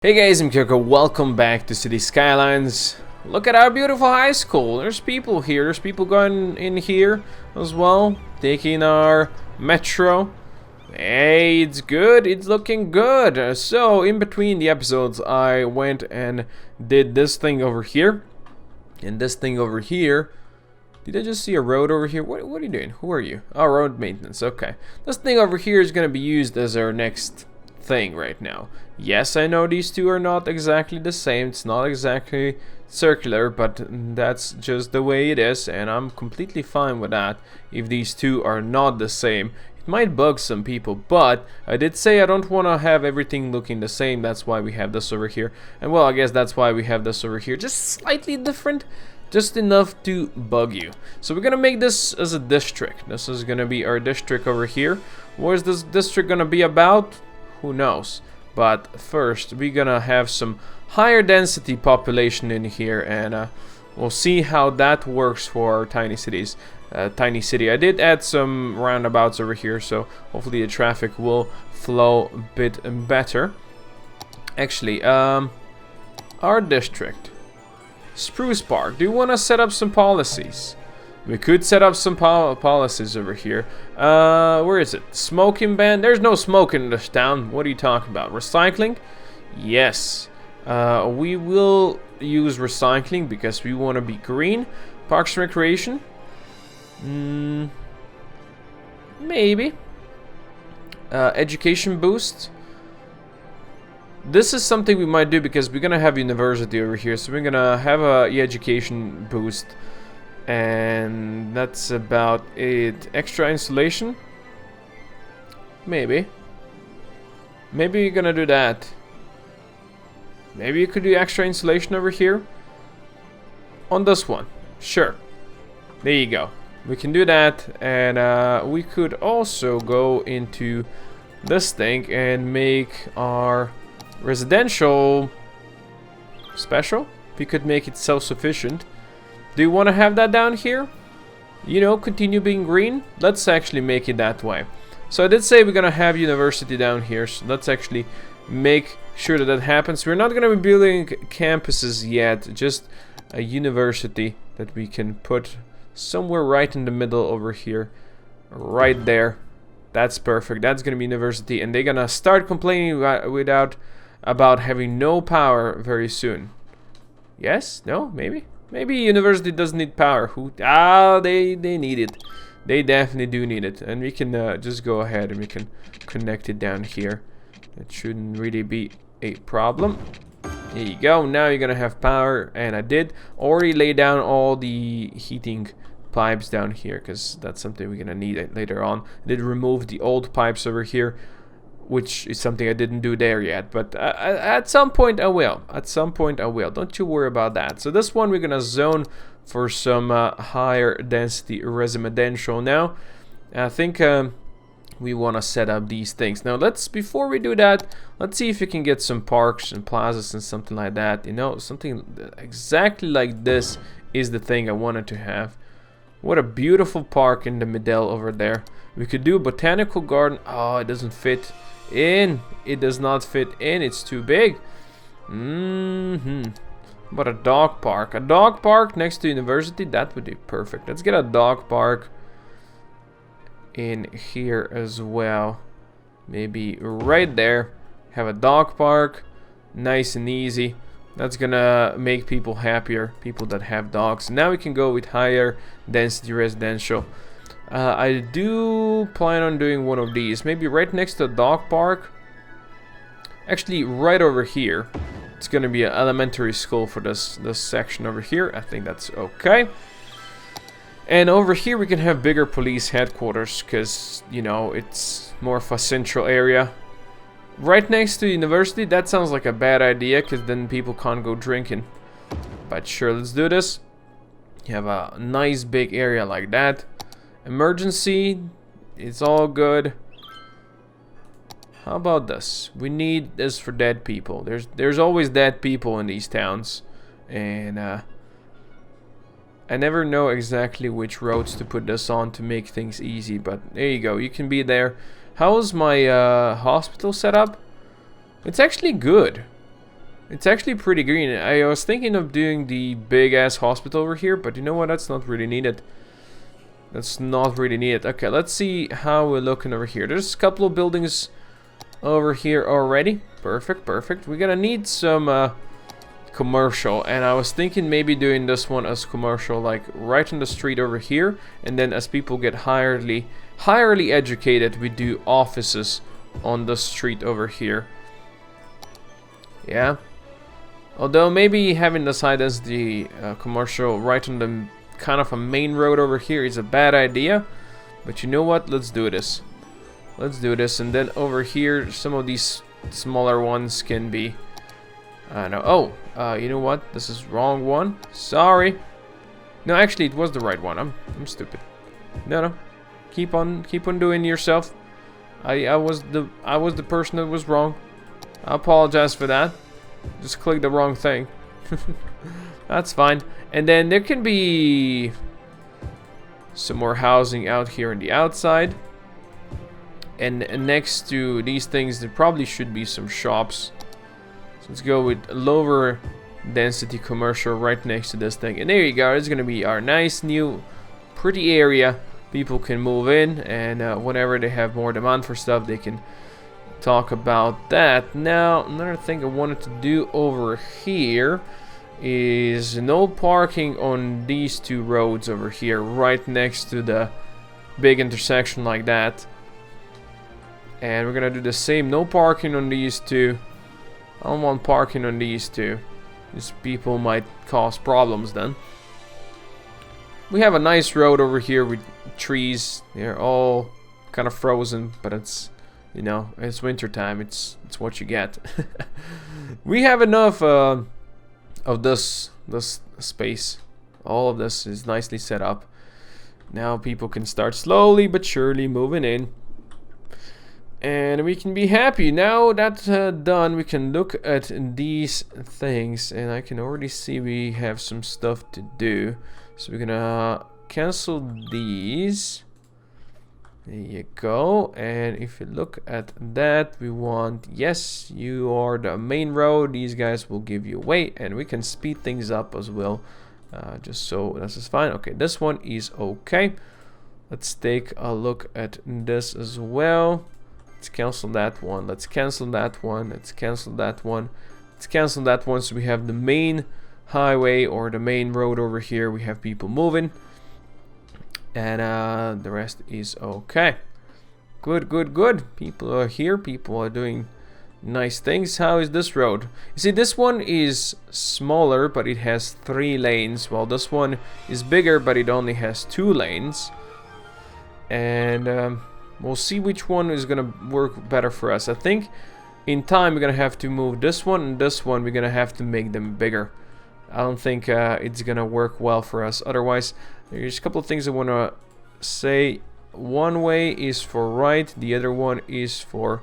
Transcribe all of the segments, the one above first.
Hey guys, I'm Koko. Welcome back to City Skylines. Look at our beautiful high school. There's people here. There's people going in here as well, taking our metro. Hey, it's good. It's looking good. So, in between the episodes, I went and did this thing over here. And this thing over here. Did I just see a road over here? What are you doing? Who are you? Oh, road maintenance. Okay. This thing over here is going to be used as our next thing right now. Yes, I know these two are not exactly the same. It's not exactly circular, but that's just the way it is, and I'm completely fine with that if these two are not the same. It might bug some people, but I did say I don't want to have everything looking the same. That's why we have this over here. And well, I guess that's why we have this over here. Just slightly different. Just enough to bug you. So we're gonna make this as a district. This is gonna be our district over here. What is this district gonna be about? Who knows? But first, we're gonna have some higher density population in here, and we'll see how that works for our tiny cities. Tiny city. I did add some roundabouts over here, so hopefully the traffic will flow a bit better. Actually, our district, Spruce Park. Do you want to set up some policies? We could set up some policies over here. Where is it? Smoking ban? There's no smoking in this town. What are you talking about? Recycling? Yes. We will use recycling because we want to be green. Parks and Recreation? Maybe. Education boost? This is something we might do because we're going to have university over here. So we're going to have a education boost. And that's about it. Extra insulation? Maybe. Maybe you're gonna do that. Maybe you could do extra insulation over here. On this one. Sure. There you go. We can do that. And we could also go into this thing and make our residential special. We could make it self-sufficient. Do you want to have that down here? You know, continue being green? Let's actually make it that way. So I did say we're going to have university down here. So let's actually make sure that that happens. We're not going to be building campuses yet. Just a university that we can put somewhere right in the middle over here. Right there. That's perfect. That's going to be university. And they're going to start complaining about having no power very soon. Yes? No? Maybe? Maybe university doesn't need power. They need it. They definitely do need it. And we can just go ahead and we can connect it down here. It shouldn't really be a problem. There you go. Now you're gonna have power. And I did already lay down all the heating pipes down here, because that's something we're gonna need later on. I did remove the old pipes over here, which is something I didn't do there yet, but at some point I will. At some point I will. Don't you worry about that. So this one we're gonna zone for some higher density residential now. I think we want to set up these things. Now before we do that, let's see if we can get some parks and plazas and something like that. You know, something exactly like this is the thing I wanted to have. What a beautiful park in the middle over there. We could do a botanical garden. Oh, it doesn't fit in. It does not fit in. It's too big. But a dog park. A dog park next to university, that would be perfect. Let's get a dog park in here as well. Maybe right there. Have a dog park. Nice and easy. That's gonna make people happier. People that have dogs. Now we can go with higher density residential. I do plan on doing one of these. Maybe right next to the dog park. Actually, right over here. It's going to be an elementary school for this section over here. I think that's okay. And over here we can have bigger police headquarters, because, you know, it's more of a central area. Right next to university, that sounds like a bad idea, because then people can't go drinking. But sure, let's do this. You have a nice big area like that. Emergency, it's all good. How about this? We need this for dead people. There's always dead people in these towns, and I never know exactly which roads to put this on to make things easy, but there you go. You can be there. How is my hospital set up? It's actually good. It's actually pretty green. I was thinking of doing the big ass hospital over here, but you know what? That's not really needed. That's not really needed. Okay, let's see how we're looking over here. There's a couple of buildings over here already. Perfect, perfect. We're gonna need some commercial, and I was thinking maybe doing this one as commercial, like right on the street over here, and then as people get highly educated, we do offices on the street over here. Yeah. Although maybe having the side as the commercial right on the kind of a main road over here is a bad idea. But you know what? Let's do this. Let's do this. And then over here, some of these smaller ones can be... no. Oh, you know what? This is wrong one. Sorry. No, actually, it was the right one. I'm stupid. No. Keep on doing yourself. I was the person that was wrong. I apologize for that. Just clicked the wrong thing. That's fine. And then there can be some more housing out here on the outside. And next to these things, there probably should be some shops. So let's go with lower density commercial right next to this thing. And there you go. It's going to be our nice new pretty area. People can move in, and whenever they have more demand for stuff, they can talk about that. Now, another thing I wanted to do over here is no parking on these two roads over here, right next to the big intersection like that. And we're gonna do the same, no parking on these two. I don't want parking on these two. These people might cause problems then. We have a nice road over here with trees. They're all kind of frozen, but it's, you know, it's winter time. It's what you get. We have enough of this space. All of this is nicely set up. Now people can start slowly but surely moving in, and we can be happy. Now that's done, we can look at these things, and I can already see we have some stuff to do. So we're gonna cancel these. There you go. And if you look at that, we want, yes, you are the main road. These guys will give you away, and we can speed things up as well. Just so this is fine. Okay, this one is okay. Let's take a look at this as well. Let's cancel that one. Let's cancel that one. Let's cancel that one. Let's cancel that one. So we have the main highway or the main road over here. We have people moving, and the rest is okay. Good, good, good. People are here. People are doing nice things. How is this road? You see, this one is smaller, but it has 3 lanes, while this one is bigger, but it only has 2 lanes. And we'll see which one is gonna work better for us. I think in time we're gonna have to move this one and this one. We're gonna have to make them bigger. I don't think it's gonna work well for us. Otherwise, there's a couple of things I want to say. One way is for right, the other one is for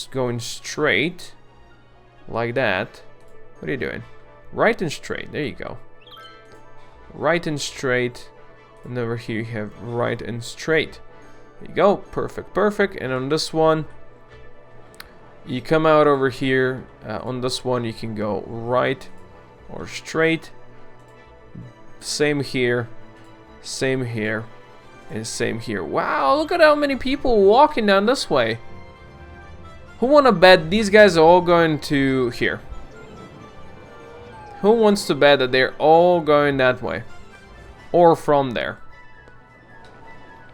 going straight, like that. What are you doing? Right and straight. There you go. Right and straight, and over here you have right and straight. There you go. Perfect, perfect. And on this one, you come out over here. On this one, you can go right or straight. Same here, same here, and same here. Wow, look at how many people walking down this way. Who wanna bet these guys are all going to here? Who wants to bet that they're all going that way? Or from there?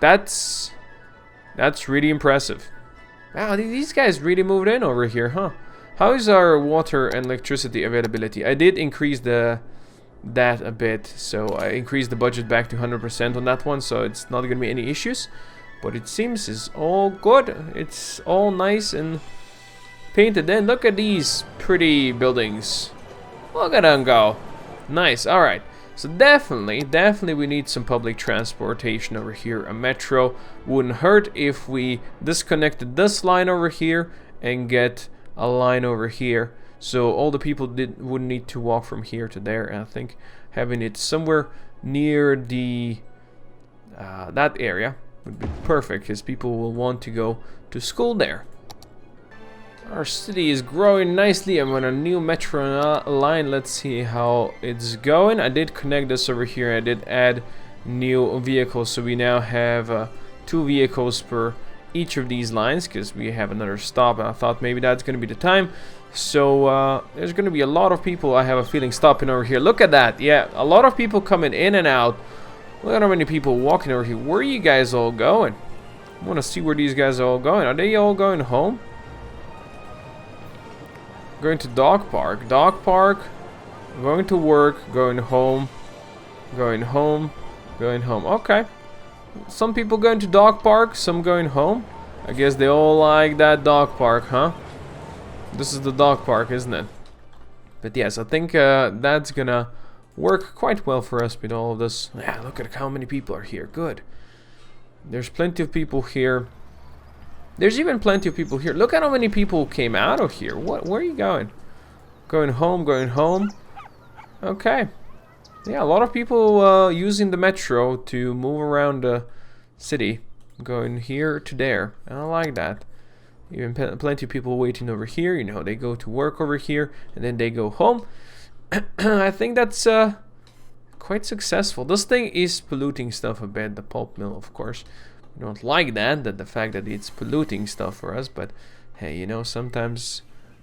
That's really impressive. Wow, these guys really moved in over here, huh? How is our water and electricity availability? I did increase that a bit, so I increased the budget back to 100% on that one, so it's not gonna be any issues. But it seems it's all good. It's all nice and painted in. Look at these pretty buildings. Look at them go. Nice. All right. So definitely we need some public transportation over here. A metro wouldn't hurt if we disconnected this line over here and get a line over here, so all the people wouldn't need to walk from here to there. And I think having it somewhere near the that area would be perfect, because people will want to go to school there. Our city is growing nicely. I'm on a new metro line. Let's see how it's going. I did connect this over here. I did add new vehicles, so we now have 2 vehicles per each of these lines because we have another stop, and I thought maybe that's going to be the time. So there's going to be a lot of people, I have a feeling, stopping over here. Look at that. Yeah, a lot of people coming in and out. Look at how many people walking over here. Where are you guys all going? I want to see where these guys are all going. Are they all going home? Going to dog park. Dog park. Going to work. Going home. Going home. Going home. Okay. Some people going to dog park. Some going home. I guess they all like that dog park, huh? This is the dog park, isn't it? But yes, I think that's gonna work quite well for us with all of this. Yeah, look at how many people are here. Good. There's plenty of people here. There's even plenty of people here. Look at how many people came out of here. What? Where are you going? Going home, going home. Okay. Yeah, a lot of people using the metro to move around the city. Going here to there. And I like that. Even plenty of people waiting over here. You know, they go to work over here and then they go home. I think that's quite successful. This thing is polluting stuff a bit. The pulp mill, of course. We don't like that the fact that it's polluting stuff for us, but hey, you know, sometimes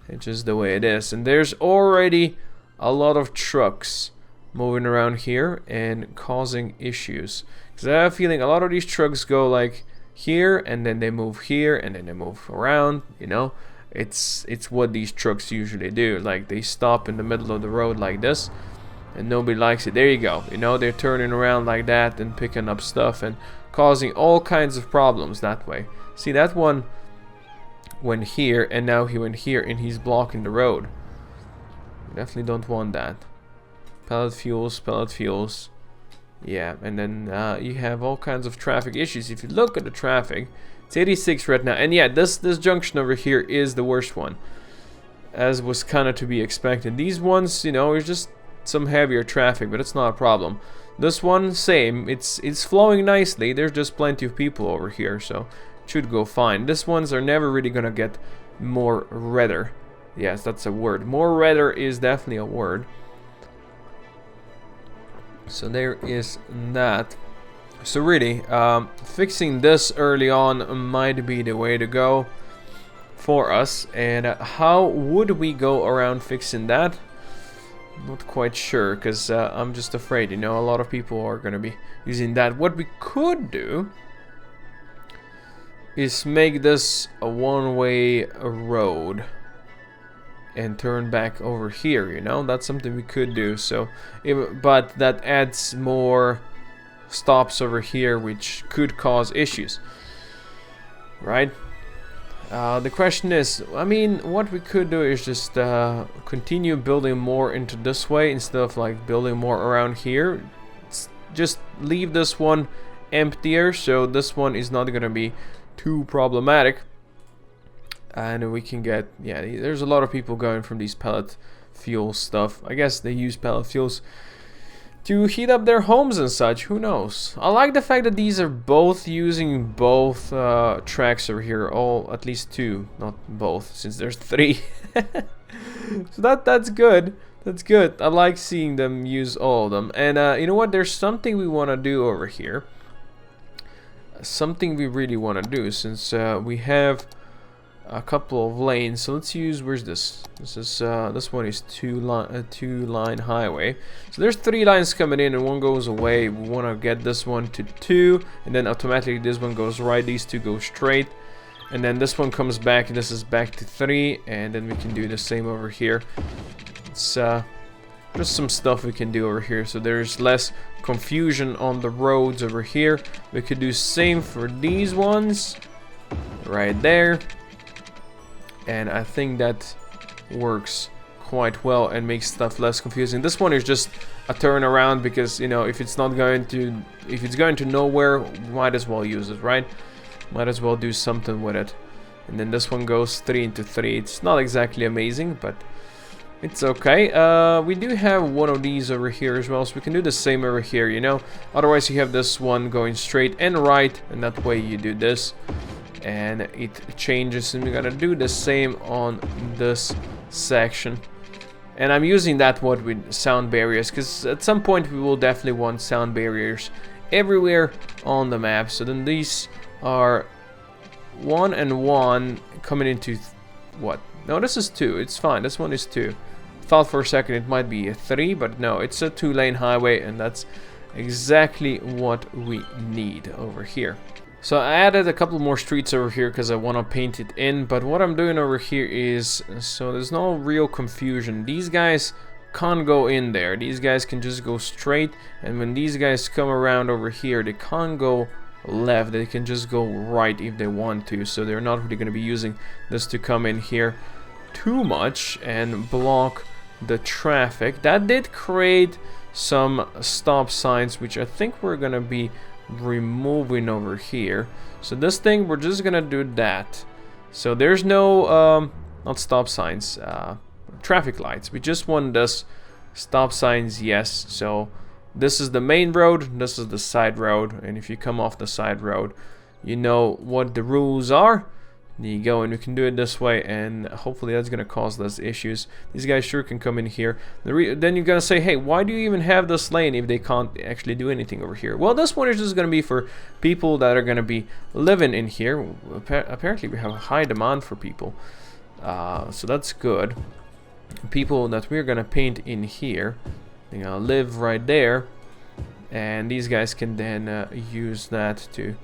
it's just the way it is. And there's already a lot of trucks moving around here and causing issues, because I have a feeling a lot of these trucks go like here and then they move here and then they move around. You know, it's what these trucks usually do. Like, they stop in the middle of the road like this and nobody likes it. There you go. You know, they're turning around like that and picking up stuff and causing all kinds of problems that way. See, that one went here and now he went here and he's blocking the road. We definitely don't want that. Pellet fuels. Yeah, and then you have all kinds of traffic issues. If you look at the traffic, it's 86 right now. And yeah, this junction over here is the worst one, as was kind of to be expected. These ones, you know, is just some heavier traffic, but it's not a problem. This one, same. It's flowing nicely. There's just plenty of people over here, so it should go fine. These ones are never really gonna get more redder. Yes, that's a word. More redder is definitely a word. So there is that. So really, fixing this early on might be the way to go for us. And how would we go around fixing that? Not quite sure, because I'm just afraid, you know, a lot of people are going to be using that. What we could do is make this a one-way road and turn back over here, you know. That's something we could do. So but that adds more stops over here, which could cause issues, right? The question is, I mean, what we could do is just continue building more into this way instead of like building more around here. Just leave this one emptier, so this one is not gonna be too problematic. And we can get, yeah, there's a lot of people going from these pellet fuel stuff. I guess they use pellet fuels to heat up their homes and such. Who knows? I like the fact that these are both using both tracks over here. All, at least 2, not both, since there's 3. So that's good. That's good. I like seeing them use all of them. And you know what? There's something we want to do over here. Something we really want to do, since we have a couple of lanes. So let's use, where's this? This is this one is two line highway. So there's 3 lines coming in and one goes away. We want to get this one to 2, and then automatically this one goes right. These 2 go straight, and then this one comes back, and this is back to 3, and then we can do the same over here. It's just some stuff we can do over here, so there's less confusion on the roads over here. We could do same for these ones right there. And I think that works quite well and makes stuff less confusing. This one is just a turnaround because, you know, if it's going to nowhere, might as well use it, right? Might as well do something with it. And then this one goes 3 into 3. It's not exactly amazing, but it's okay. We do have one of these over here as well, so we can do the same over here, you know. Otherwise you have this one going straight and right, and that way you do this. and it changes, and we're gonna do the same on this section. And I'm using that one with sound barriers because at some point we will definitely want sound barriers everywhere on the map. So then these are 1 and 1 coming into what? No, this is 2. It's fine. This one is 2. Thought for a second it might be a 3, but no, it's a 2-lane highway, and that's exactly what we need over here. So I added a couple more streets over here because I want to paint it in, but what I'm doing over here is, so there's no real confusion. These guys can't go in there. These guys can just go straight, and when these guys come around over here, they can't go left. They can just go right if they want to, so they're not really going to be using this to come in here too much and block the traffic. That did create some stop signs, which I think we're going to be removing over here. So this thing, we're just going to do that. So there's no not stop signs, traffic lights. We just want this. Stop signs, yes. So this is the main road, this is the side road, and if you come off the side road, you know what the rules are. There you go, and we can do it this way, and hopefully that's going to cause less issues. These guys sure can come in here. Then you're going to say, hey, why do you even have this lane if they can't actually do anything over here? Well, this one is just going to be for people that are going to be living in here. Apparently we have a high demand for people, so that's good. People that we're going to paint in here, they're going to live right there, and these guys can then use that to,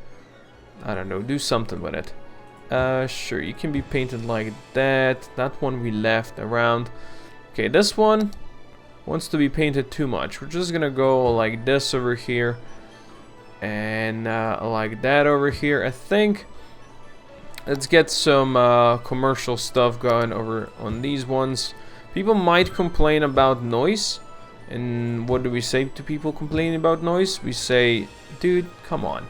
I don't know, do something with it. Sure, you can be painted like that. That one we left around. Okay, this one wants to be painted too much. We're just gonna go like this over here, and like that over here. I think let's get some commercial stuff going over on these ones. People might complain about noise, and what do we say to people complaining about noise? We say, dude, come on,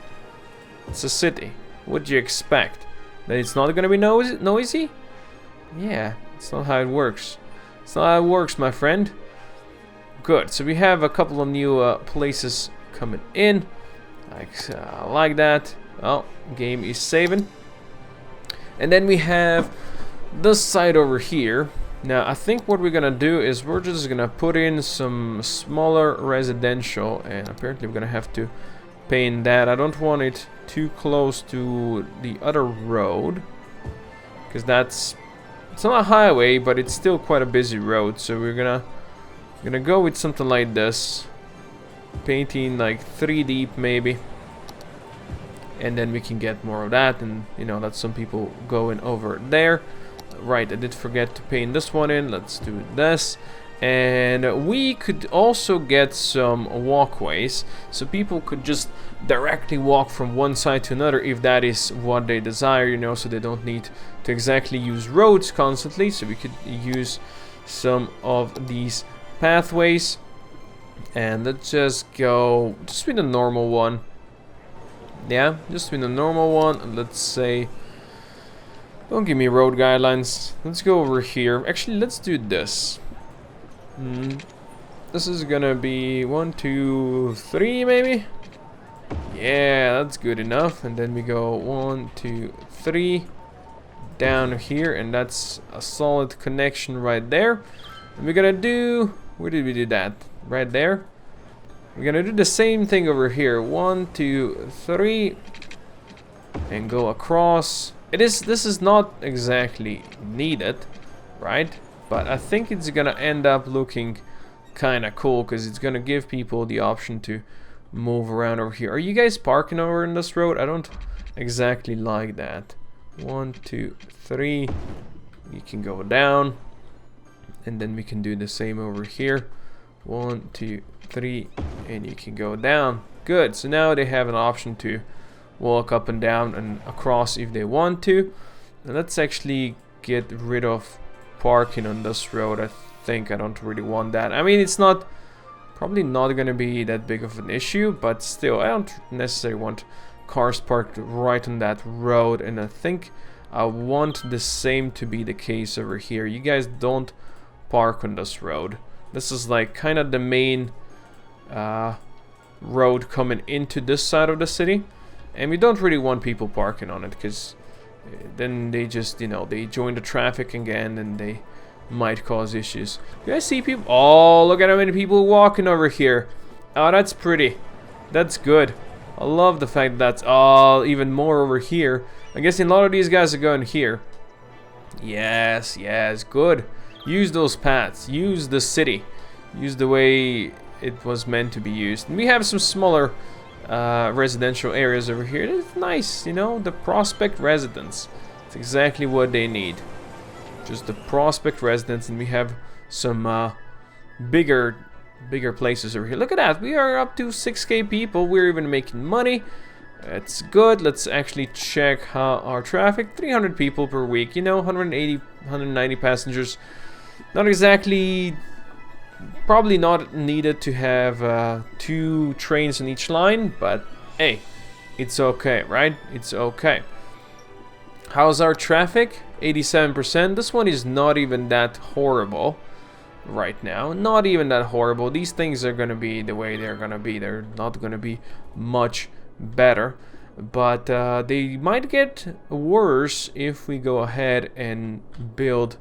it's a city. What do you expect? That it's not gonna be noisy? Yeah, it's not how it works. It's not how it works, my friend. Good, so we have a couple of new places coming in. Like that. Oh, game is saving. And then we have this side over here. Now, I think what we're gonna do is we're just gonna put in some smaller residential, and apparently we're gonna have to paint that. I don't want it too close to the other road, because it's not a highway, but it's still quite a busy road. So we're gonna go with something like this, painting like 3 deep maybe, and then we can get more of that, and you know, that's some people going over there. Right, I did forget to paint this one in. Let's do this. And we could also get some walkways, so people could just directly walk from one side to another if that is what they desire, you know, so they don't need to exactly use roads constantly. So we could use some of these pathways, and let's just go just with a normal one. Yeah, just with a normal one. And let's say, don't give me road guidelines. Let's go over here. Actually, let's do this. This is gonna be 1, 2, 3 maybe. Yeah, that's good enough. And then we go 1, 2, 3 down here, and that's a solid connection right there. And we're gonna do, where did we do that? Right there. We're gonna do the same thing over here. 1, 2, 3, and go across. This is not exactly needed, right? But I think it's gonna end up looking kind of cool, because it's gonna give people the option to move around over here. Are you guys parking over in this road? I don't exactly like that. 1, 2, 3. You can go down, and then we can do the same over here. 1, 2, 3, and you can go down. Good. So now they have an option to walk up and down and across if they want to. And let's actually get rid of parking on this road. I think I don't really want that. I mean, it's probably not gonna be that big of an issue, but still, I don't necessarily want cars parked right on that road. And I think I want the same to be the case over here. You guys don't park on this road. This is like kind of the main road coming into this side of the city, and we don't really want people parking on it, because then they just, you know, they join the traffic again and they might cause issues. You guys see people? Oh, look at how many people walking over here. Oh, that's pretty. That's good. I love the fact that that's even more over here. I guess a lot of these guys are going here. Yes, yes, good. Use those paths. Use the city. Use the way it was meant to be used. And we have some smaller residential areas over here. It's nice, you know, the prospect residents. It's exactly what they need. Just the prospect residents, and we have some bigger places over here. Look at that, we are up to 6k people. We're even making money. It's good. Let's actually check how our traffic. 300 people per week, you know, 180, 190 passengers. Not exactly, probably not needed to have 2 trains on each line, but hey, it's okay, right? It's okay. How's our traffic? 87%. This one is not even that horrible right now. Not even that horrible. These things are gonna be the way they're gonna be. They're not gonna be much better, but they might get worse if we go ahead and build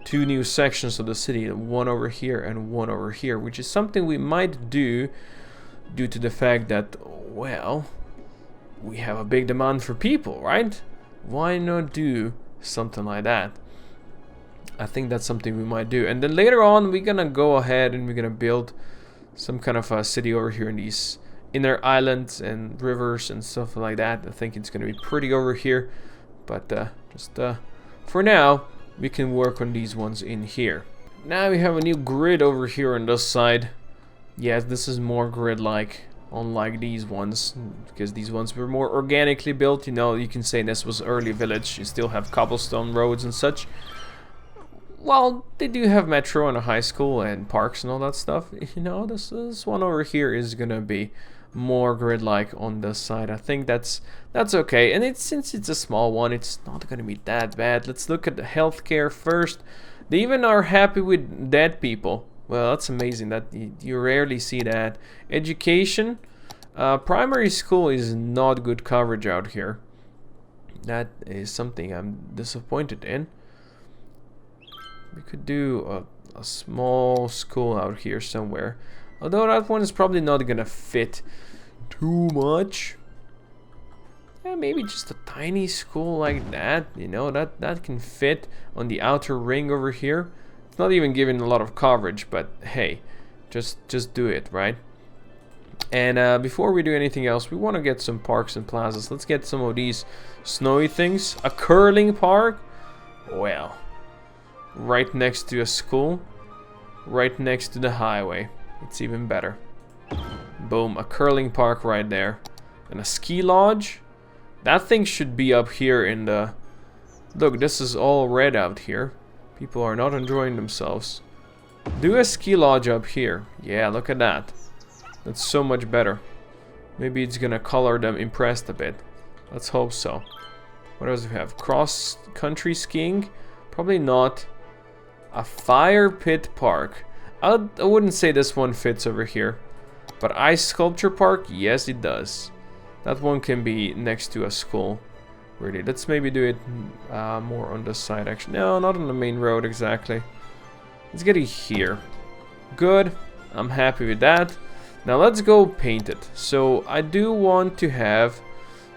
2 new sections of the city, one over here and one over here, which is something we might do due to the fact that, well, we have a big demand for people, right? Why not do something like that? I think that's something we might do. And then later on, we're gonna go ahead and we're gonna build some kind of a city over here in these inner islands and rivers and stuff like that. I think it's gonna be pretty over here, but just for now, we can work on these ones in here. Now we have a new grid over here on this side. Yes, this is more grid-like, unlike these ones, because these ones were more organically built. You know, you can say this was early village. You still have cobblestone roads and such. Well, they do have metro and a high school and parks and all that stuff. You know, this one over here is gonna be more grid-like on this side. I think that's okay. And since it's a small one, it's not gonna be that bad. Let's look at the healthcare first. They even are happy with dead people. Well, that's amazing. That you rarely see that. Education, primary school is not good coverage out here. That is something I'm disappointed in. We could do a small school out here somewhere. Although that one is probably not gonna fit too much. Yeah, maybe just a tiny school like that. You know, that can fit on the outer ring over here. It's not even giving a lot of coverage, but hey, just do it, right? And before we do anything else, we want to get some parks and plazas. Let's get some of these snowy things. A curling park? Well, right next to a school, right next to the highway. It's even better. Boom, a curling park right there. And a ski lodge. That thing should be up here in the... Look, this is all red out here. People are not enjoying themselves. Do a ski lodge up here. Yeah, look at that. That's so much better. Maybe it's gonna color them impressed a bit. Let's hope so. What else do we have? Cross-country skiing? Probably not. A fire pit park. I wouldn't say this one fits over here. But ice sculpture park? Yes, it does. That one can be next to a school. Really, let's maybe do it more on this side actually. No, not on the main road exactly. Let's get it here. Good. I'm happy with that. Now let's go paint it. So I do want to have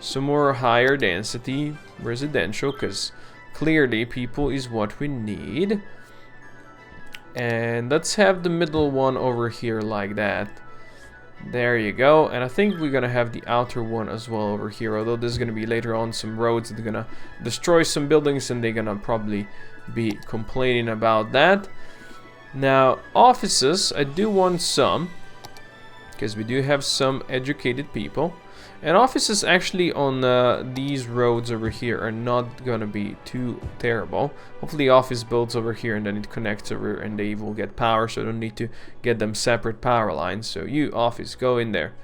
some more higher density residential, because clearly people is what we need. And let's have the middle one over here like that. There you go. And I think we're gonna have the outer one as well over here, although there's gonna be later on some roads that are gonna destroy some buildings, and they're gonna probably be complaining about that. Now offices, I do want some, because we do have some educated people. And offices actually on these roads over here are not gonna be too terrible. Hopefully office builds over here and then it connects over and they will get power, so I don't need to get them separate power lines. So you office, go in there.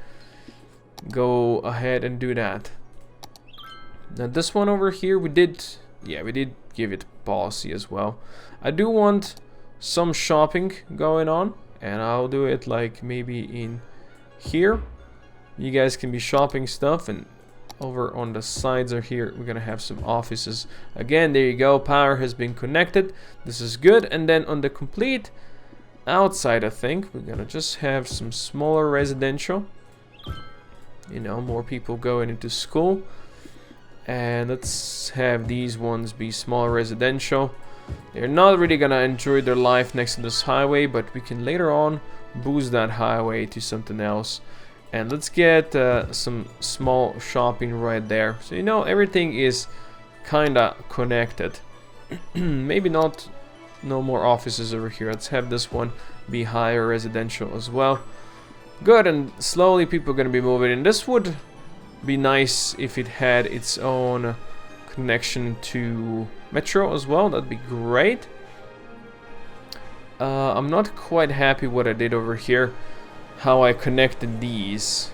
Go ahead and do that. Now this one over here, we did give it policy as well. I do want some shopping going on, and I'll do it like maybe in here. You guys can be shopping stuff, and over on the sides are here. We're gonna have some offices. Again, there you go. Power has been connected. This is good. And then on the complete outside, I think we're gonna just have some smaller residential. You know, more people going into school. And let's have these ones be smaller residential. They're not really gonna enjoy their life next to this highway, but we can later on boost that highway to something else. And let's get some small shopping right there. So you know, everything is kinda connected. Maybe not no more offices over here. Let's have this one be higher residential as well. Good, and slowly people are gonna be moving in. This would be nice if it had its own connection to metro as well. That'd be great. I'm not quite happy what I did over here, how I connected these,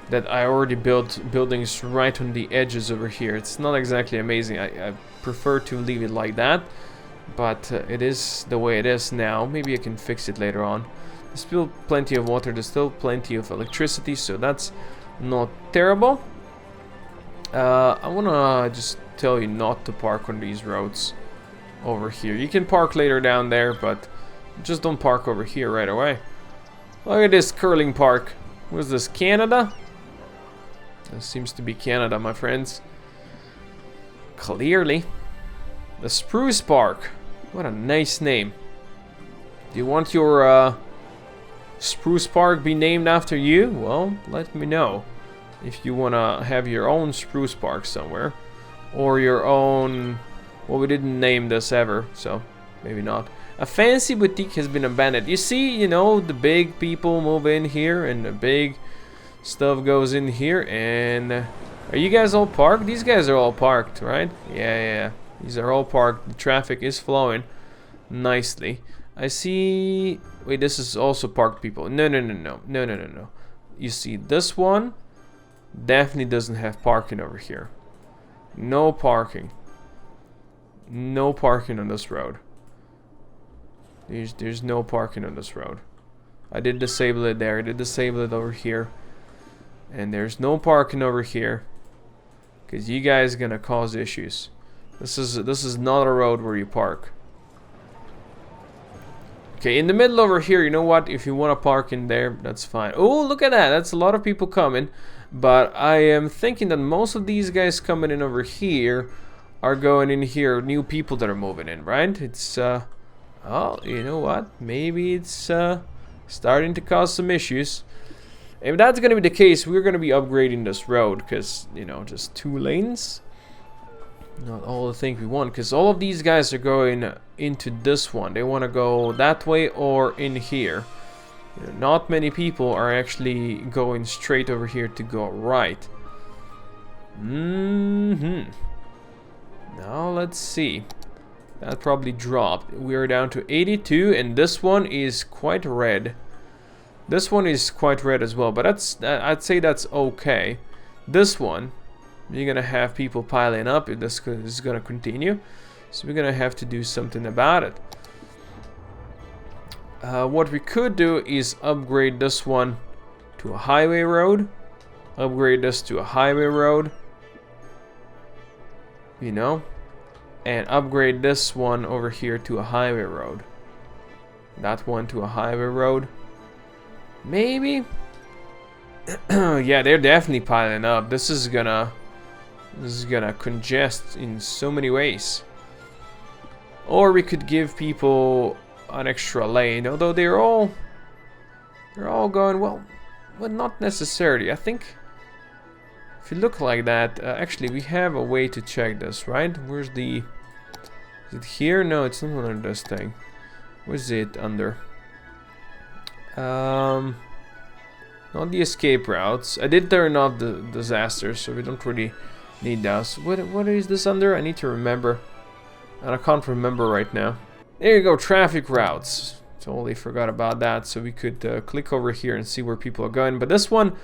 that I already built buildings right on the edges over here. It's not exactly amazing. I prefer to leave it like that, but it is the way it is now. Maybe I can fix it later on. There's still plenty of water, there's still plenty of electricity, so that's not terrible. I wanna just tell you not to park on these roads over here. You can park later down there, but just don't park over here right away. Look at this curling park. What is this, Canada? This seems to be Canada, my friends. Clearly. The Spruce Park. What a nice name. Do you want your Spruce Park be named after you? Well, let me know. If you want to have your own Spruce Park somewhere. Or your own... Well, we didn't name this ever, so maybe not. A fancy boutique has been abandoned. You see, you know, the big people move in here and the big stuff goes in here. And are you guys all parked? These guys are all parked, right? Yeah. These are all parked. The traffic is flowing nicely. I see... Wait, this is also parked people. No. You see, this one definitely doesn't have parking over here. No parking. No parking on this road. There's no parking on this road. I did disable it there. I did disable it over here. And there's no parking over here. Because you guys are gonna cause issues. This is not a road where you park. Okay, in the middle over here, you know what? If you want to park in there, that's fine. Oh, look at that. That's a lot of people coming. But I am thinking that most of these guys coming in over here are going in here. New people that are moving in, right? It's, oh, you know what? Maybe it's starting to cause some issues. If that's going to be the case, we're going to be upgrading this road. Because, you know, just 2 lanes. Not all the things we want, because all of these guys are going into this one. They want to go that way or in here. You know, not many people are actually going straight over here to go right. Now let's see. That probably dropped. We are down to 82, and this one is quite red. This one is quite red as well, but I'd say that's okay. This one, you're gonna have people piling up if this is gonna continue, so we're gonna have to do something about it. What we could do is upgrade this one to a highway road, upgrade this to a highway road, you know, and upgrade this one over here to a highway road, that one to a highway road, maybe. Yeah, they're definitely piling up. This is gonna congest in so many ways. Or we could give people an extra lane, although they're all going well, but not necessarily. I think if you look like that, actually we have a way to check this, right? Where's the... Is it here? No, it's not under this thing. Where's it under? Not the escape routes. I did turn off the disasters, so we don't really need those. What is this under? I need to remember, and I can't remember right now. There you go, traffic routes. Totally forgot about that. So we could click over here and see where people are going. But this one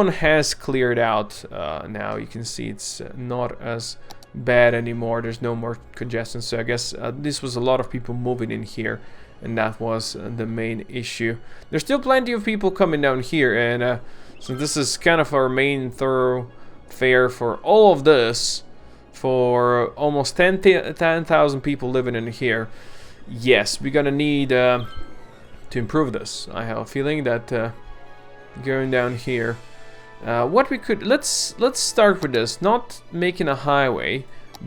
has cleared out now. You can see it's not as bad anymore. There's no more congestion. So I guess this was a lot of people moving in here, and that was the main issue. There's still plenty of people coming down here, and So this is kind of our main thoroughfare for all of this. For almost 10,000 people living in here. Yes, we're gonna need to improve this. I have a feeling that going down here, what we could let's start with this. Not making a highway,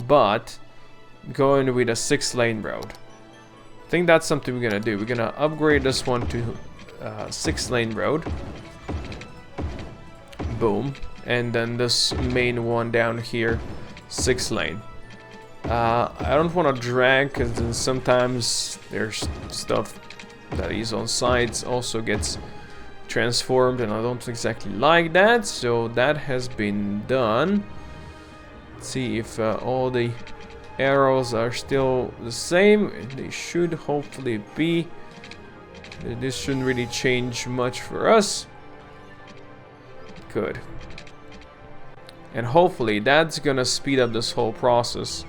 but going with a 6-lane road. I think that's something we're gonna do. We're gonna upgrade this one to 6-lane road. Boom, and then this main one down here. 6-lane. I don't want to drag because sometimes there's stuff that is on sides also gets transformed, and I don't exactly like that. So that has been done. Let's see if all the arrows are still the same. They should hopefully be. This shouldn't really change much for us. Good. And hopefully that's gonna speed up this whole process.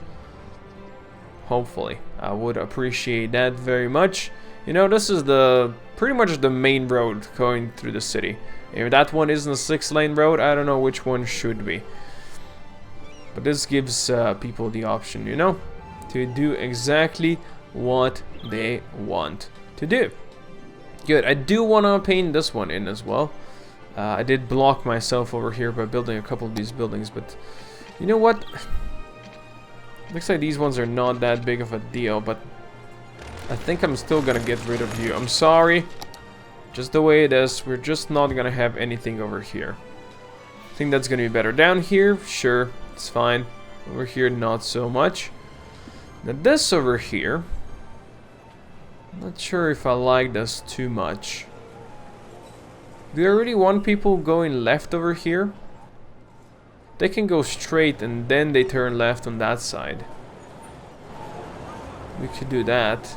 Hopefully. I would appreciate that very much. You know, this is pretty much the main road going through the city. If that one isn't a 6-lane road, I don't know which one should be. But this gives people the option, you know, to do exactly what they want to do. Good. I do want to paint this one in as well. I did block myself over here by building a couple of these buildings, but you know what? Looks like these ones are not that big of a deal, but I think I'm still gonna get rid of you. I'm sorry. Just the way it is, we're just not gonna have anything over here. I think that's gonna be better. Down here, sure, it's fine. Over here, not so much. Now this over here, I'm not sure if I like this too much. Do you really want people going left over here? They can go straight and then they turn left on that side. We could do that.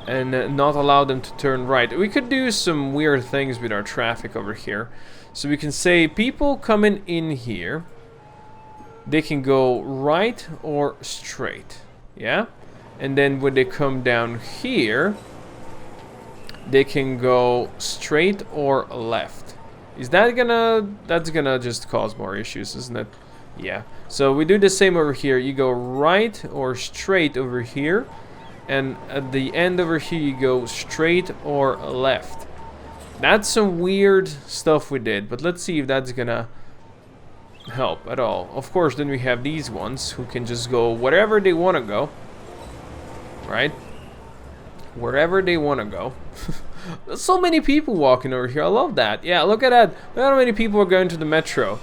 And not allow them to turn right. We could do some weird things with our traffic over here. So we can say people coming in here, they can go right or straight. Yeah? And then when they come down here, they can go straight or left. Is that that's gonna just cause more issues, isn't it? Yeah. So we do the same over here. You go right or straight over here. And at the end over here, you go straight or left. That's some weird stuff we did. But let's see if that's gonna help at all. Of course, then we have these ones who can just go wherever they want to go. Right? Wherever they want to go. There's so many people walking over here. I love that. Yeah, look at that. Look how many people are going to the metro.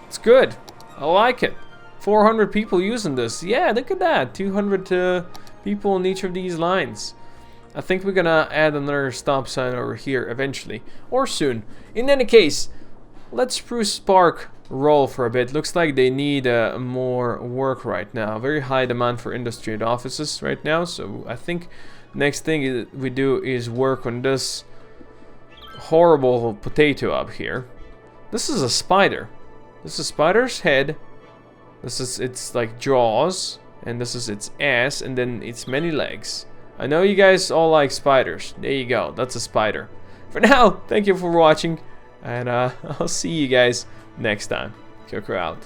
It's good. I like it. 400 people using this. Yeah, look at that. 200 people on each of these lines. I think we're gonna add another stop sign over here eventually. Or soon. In any case, let Spruce Park roll for a bit. Looks like they need more work right now. Very high demand for industry and offices right now. So I think next thing we do is work on this horrible potato up here. This is a spider. This is a spider's head. This is its like jaws. And this is its ass. And then its many legs. I know you guys all like spiders. There you go. That's a spider. For now, thank you for watching. And I'll see you guys next time. Koko out.